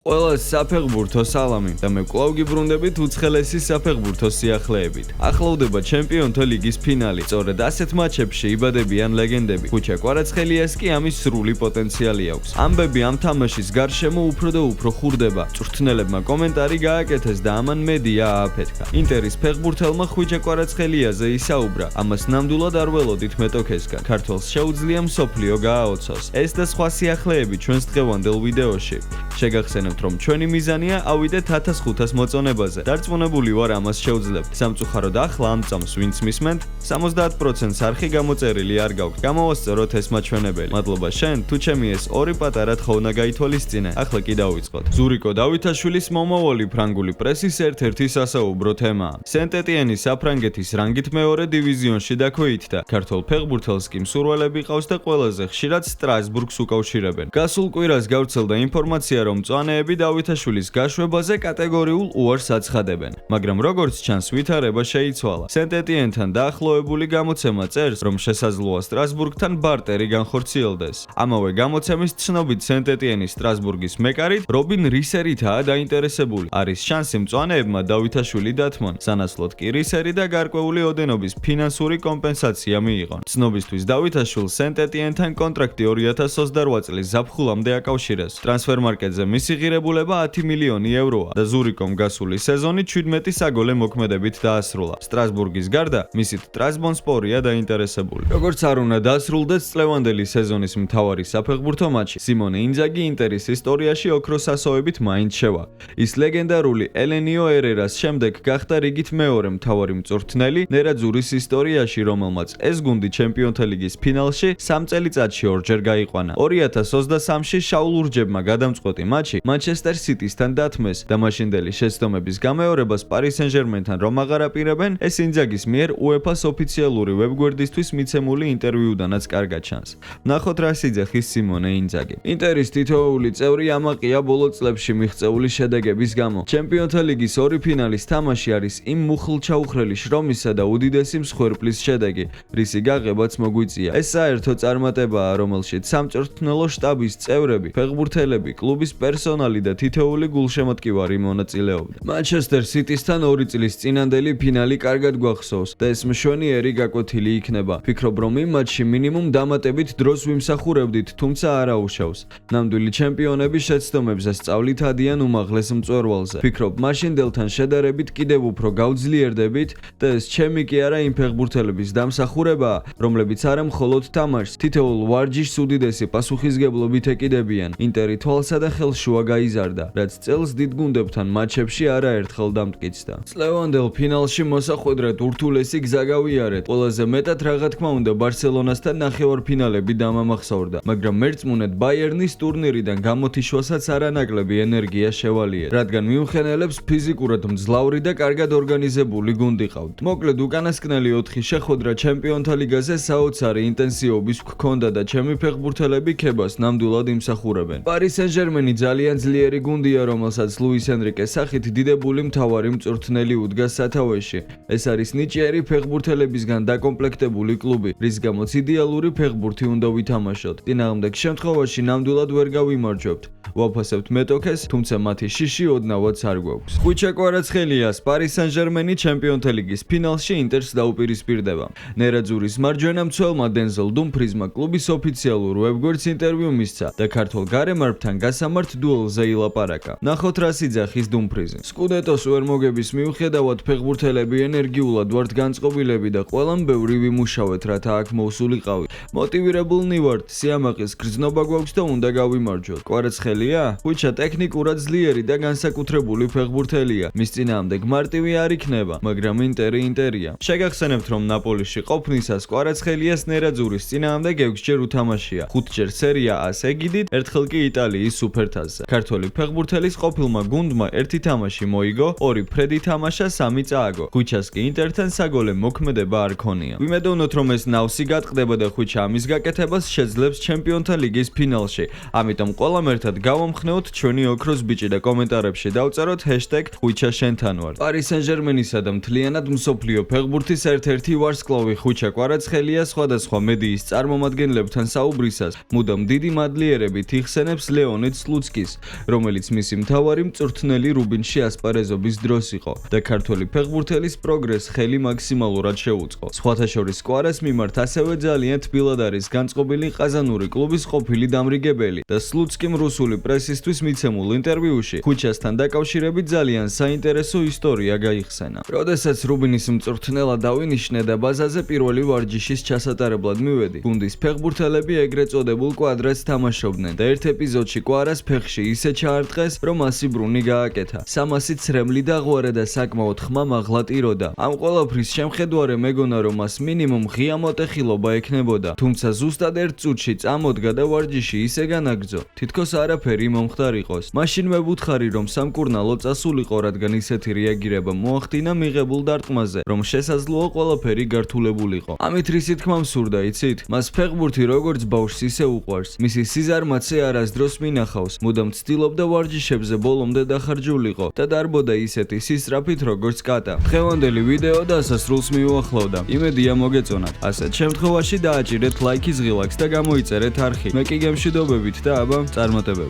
ყველა საფეხბურთო სალამი და მე კვლავ გიბრუნდებით უცხელესი საფეხბურთო სიახლეებით. ახლოვდება ჩემპიონთა ლიგის ფინალი. სწორედ ასეთ მატჩებში იბადებიან ლეგენდები. ხუჩა კვარაცხელიას კი ამის სრული პოტენციალი აქვს. ამბები ამ თამაშის გარშემო უფრო და უფრო ხურდება. წვრთნელებმა კომენტარი გააკეთეს და ამან მედია ააფეთქა. ინტერის ფეხბურთელმა ხუჩა კვარაცხელიაზე ისაუბრა. ამას ნამდვილად არ ველოდით მეტოქესგან. ქართველს შეუძლია მსოფლიო გააოცოს. ეს და სხვა სიახლეები ჩვენს დღევანდელ ვიდეოში. შეგახსენებთ რომ ჩვენი მიზანია ავიდეთ 1500 მოწონებაზე. დარწმუნებული ვარ ამას შევძლებთ. სამწუხაროდ ახლა ამ წამს ვინც მისმენთ 70% არხი გამოწერილი არ გაქვთ. გამოვასწოროთ ეს მაჩვენებელი. მადლობა შენ, თუ ჩემი ეს ორი პატარა თხოვნა გაითვალისწინე. ახლა კი დავიწყოთ. ზურიკო დავითაშვილის მომავალი ფრანგული პრესის ერთ-ერთი სასაუბრო თემაა. სენტ-ეტიენი საფრანგეთის რანგით მეორე დივიზიონში დაქვეითდა. ქართველ ფეხბურთელს კი მსურველები ყავს და ყველაზე ხშირად სტრასბურგს უკავშირებენ. გასულ კვირას გავრცელდა ინფორმაცია, რომ მწვანეები დავითაშვილის გაშვებაზე კატეგორიულ უარს აცხადებენ, მაგრამ როგორც ჩანს, ვითარება შეიცვალა. სენტ-ეტიენთან დაახლოებული გამოცემა წერს, რომ შესაძლოა სტრასბურგთან ბარტერი განხორციელდეს. ამავე გამოცემის ცნობით სენტ-ეტიენის სტრასბურგის მეკარით რობინ რისერითაა დაინტერესებული. არის შანსი მწვანეებმა დავითაშვილი დათმონ, სანაცვლოდ კი რისერი და გარკვეული ოდენობის ფინანსური კომპენსაცია მიიღონ. ცნობისთვის დავითაშვილს სენტ-ეტიენთან კონტრაქტი 2028 წლის ზაფხულამდე აკავშირეს. ტრანსფერმარკეტზე მისი ღირებულება 10 მილიონი ევროა და ზურიკომ გასული სეზონი 17 საგოლე მოქმედებით დაასრულა. სტრასბურგის გარდა მისით ტრაბზონსპორია დაინტერესებული. როგორც არ უნდა დასრულდეს წლევანდელი სეზონის მთავარი საფეხბურთო მატჩი, სიმონე ინძაგი ინტერის ისტორიაში ოქროს ასოებით მაინც შევა. ის ლეგენდარული ელენიო ერერას შემდეგ გახდა რიგით მეორე მთავარი მწვრთნელი ნერაძურის ისტორიაში, რომელმაც ეს გუნდი ჩემპიონთა ლიგის ფინალში 3 წელიწადში ორჯერ გაიყვანა. 2023-ში შაულურჯებმა გადამწყვეტი მატჩი მანჩესტერ სიტისთან დათმეს და მაშინდელი შეცდომების გამეორებას პარი სენ-ჟერმენთან რომ აღარ აპირებენ, ეს ინძაგის მიერ UEFA-ს ოფიციალური ვებგვერდისთვის მიცემული ინტერვიუდანაც კარგად ჩანს. ნახოთ რა სიძახის სიმონე ინძაგი. ინტერის თითოეული წევრი ამაყია ბოლო წლებში მიღწეული შედეგების გამო. ჩემპიონთა ლიგის ორი ფინალის თამაში არის იმ მუხლჩაუხრელი შრომისა და უდიდესი მსხვერპლის შედეგი, რისი გაღებაც მოგვიწია. ეს საერთო წარმატებაა, რომელშიც სამწვრთნელო შტაბის წევრები, ფეხბურთელები, კლუბის პერსონალი და თითოეული გულშემატკივარი მონაწილეობდა. მანჩესტერ სიტისთან 2 წლის წინანდელი ფინალი კარგად გვახსოვს და ეს მშვენიერი გაკვეთილი იქნება. ფიქრობ, რომ იმ მატჩში მინიმუმ დამატებით დროს ვიმსახურებდით, თუმცა არა უშავს. ნამდვილი ჩემპიონები შეცდომებზე სწავლით ადიან უმაღლეს მწვერვალზე. ფიქრობ, მაშინდელთან შედარებით კიდევ უფრო გავძლიერდებით და ეს ჩემი კი არა იმ ფეხბურთელების დამსახურებაა, რომლებიც არა მხოლოდ თამაშს, თითოეულ ვარჯიშს უდიდესი პასუხისგებლობით ეკიდებიან. ინტერი თვალსა და ხელშუა გაიზარდა, რაც წელს დიდ გუნდებთან მატჩებში არაერთხელ დამტკიცდა. წლევანდელ ფინალში მოსახვედრად ურთულესი გზა გავიარეთ. ყველაზე მეტად რა თქმა უნდა ბარსელონასთან ნახევარფინალები დამამახსოვრდა, მაგრამ მერწმუნედ ბაიერნის ტურნირიდან გამოთიშვასაც არანაკლები ენერგია შევალიერეთ, რადგან მიუნხენელებს ფიზიკურად მძლავრი და კარგად ორგანიზებული გუნდი ყავთ. მოკლედ უკანასკნელი 4 შეხვედრა ჩემპიონთა ლიგაზე საოცარი ინტენსივობის გქონდა და ჩემი ფეხბურთელები ქებას ნამდვილად იმსახურებენ. პარი სენ-ჟერმენი ძალიან ძლიერი გუნდია, რომელსაც ლუის ენრიკეს სახით დიდებული მთავარი მწვრთნელი უდგას სათავეში. ეს არის ნიჭიერი ფეხბურთელებისგან დაკომპლექტებული კლუბი, რის გამოც იდეალური ფეხბურთი უნდა ვითამაშოთ. წინააღმდეგ შემთხვევაში ნამდვილად ვერ გავიმარჯვებთ. ვაფასებთ მეტოქეს, თუმცა მათი შიში ოდნავაც არ გვაქვს. ხუჩა კვარაცხელიას პარი სენ-ჟერმენი ჩემპიონთა ლიგის ფინალში ინტერს დაუპირისპირდება. ნერაძურის მარჯვენა მცველმა დენზელ დუმფრიზმა კლუბის ოფიციალურ ვებგვერდს ინტერვიუ მისცა და ქართველ გარემარბთან გასამართ დუელზე ილაპარაკა. ნახოთ რა სიძახის დუმფრიზი. სკუდეტოს ვერ მოგების მიუხედავად ფეხბურთელები ენერგიულად ვართ განწყობილები და ყველამ ბევრი ვიმუშავეთ, რათა აქ მოვსულიყავით. მოტივირებულნი ვართ, სიამაყის გრძნობა გვაქვს და უნდა გავიმარჯვოთ. კვარაცხელია? ხუჩა ტექნიკურად ძლიერი და განსაკუთრებული ფეხბურთელია. მის წინააღმდეგ მარტივი არ იქნება, მაგრამ ინტერი ინტერია. შეგახსენებთ, რომ ნაპოლიში ყოფნისას კვარაცხელიას ნერაძურის წინააღმდეგ 6-ჯერ უთამაშია, 5-ჯერ სერია A-ს ეგიდით, ერთხელ კი იტალიის სუპერთასზე. ქართველი ფეხბურთელის ყოფილმა გუნდმა 1 თამაში მოიგო, 2 ფრედი თამაშა, 3 წააგო. ხუჩას კი ინტერთან საგოლე მოქმედება არ ქონია. ვიმედოვნოთ, რომ ეს ნავსი გატყდება და ხუჩა ამის გაკეთებას შეძლებს ჩემპიონთა ლიგის ფინალში. ამიტომ ყველამ ერთად გავამხნევოთ ჩვენი ოქროს ბიჭი და კომენტარებში დავწეროთ #ხუჩა შენთან ვარ. პარი სენ-ჟერმენისა და მთლიანად მსოფლიო ფეხბურთის ერთ-ერთი ვარსკვლავი ხუჩა კვარაცხელია სხვადასხვა მედიის წარმომადგენლებთან საუბრისას მუდამ დიდი მადლიერებით იხსენებს ლეონიდ სლუცკის, რომელიც მისი მთავარი მწვრთნელი რუბინში ასპარეზობის დროს იყო და ქართველი ფეხბურთელის პროგრესს ხელი მაქსიმალურად შეუწყო. სხვათა შორის კვარას მიმართ ასევე ძალიან თბილად არის განწყობილი ყაზანური კლუბის ყოფილი დამრიგებელი და სლუცკიმ რუსული პრესისთვის მიცემულ ინტერვიუში ქუჩასთან დაკავშირებით ძალიან საინტერესო ისტორია გაიხსენა. როდესაც რუბინის მწვრთნელად დავინიშნე და ბაზაზე პირველი ვარჯიშის ჩასატარებლად მივედი, გუნდის ფეხბურთელები ეგრეთ წოდებულ კვადრატს თამაშობდნენ და ერთ ეპიზოდში კვარას ფეხში ისე ჩაარტყეს, რომ მასი ბრუნი გააკეთა. სამასი ცრემლი დაღვარა და საკმაოდ ხმა მაღლა ტიროდა. ამ ყველაფრის შემხედვარე მეგონა, რომ მას მინიმუმ ღია მოტეხილობა ექნებოდა, თუმცა ზუსტად ერთ წუთში წამოდგა და ვარჯიში ისე განაგრძო, თითქოს არაფერი მომხდარიყოს. მაშინ მევუთხარი, რომ სამკურნალო წასულიყო, რადგან ისეთი რეაგირება მოახდინა მიღებულ დარტყმაზე, რომ შესაძლოა ყველაფერი გართულებულიყო. ამით რისი თქმა მსურდა, იცით? მას ფეხბურთი როგორც ბავშვს ისე უყვარს. მისი სიზარმაცე არასდროს მინახავს, მუდამ ცდილობდა ვარჯიშებზე ბოლომდე დახარჯულიყო და დარბოდა ისეთი სისწრაფით, როგორც კატა. დღევანდელი ვიდეო დასასრულს მიუახლოვდა. იმედია მოგეწონათ. ასეთ შემთხვევაში დააჭირეთ ლაიქის ღილაკს და გამოიწერეთ არხი. მე კი გემშვიდობებით და აბა წარმატებები.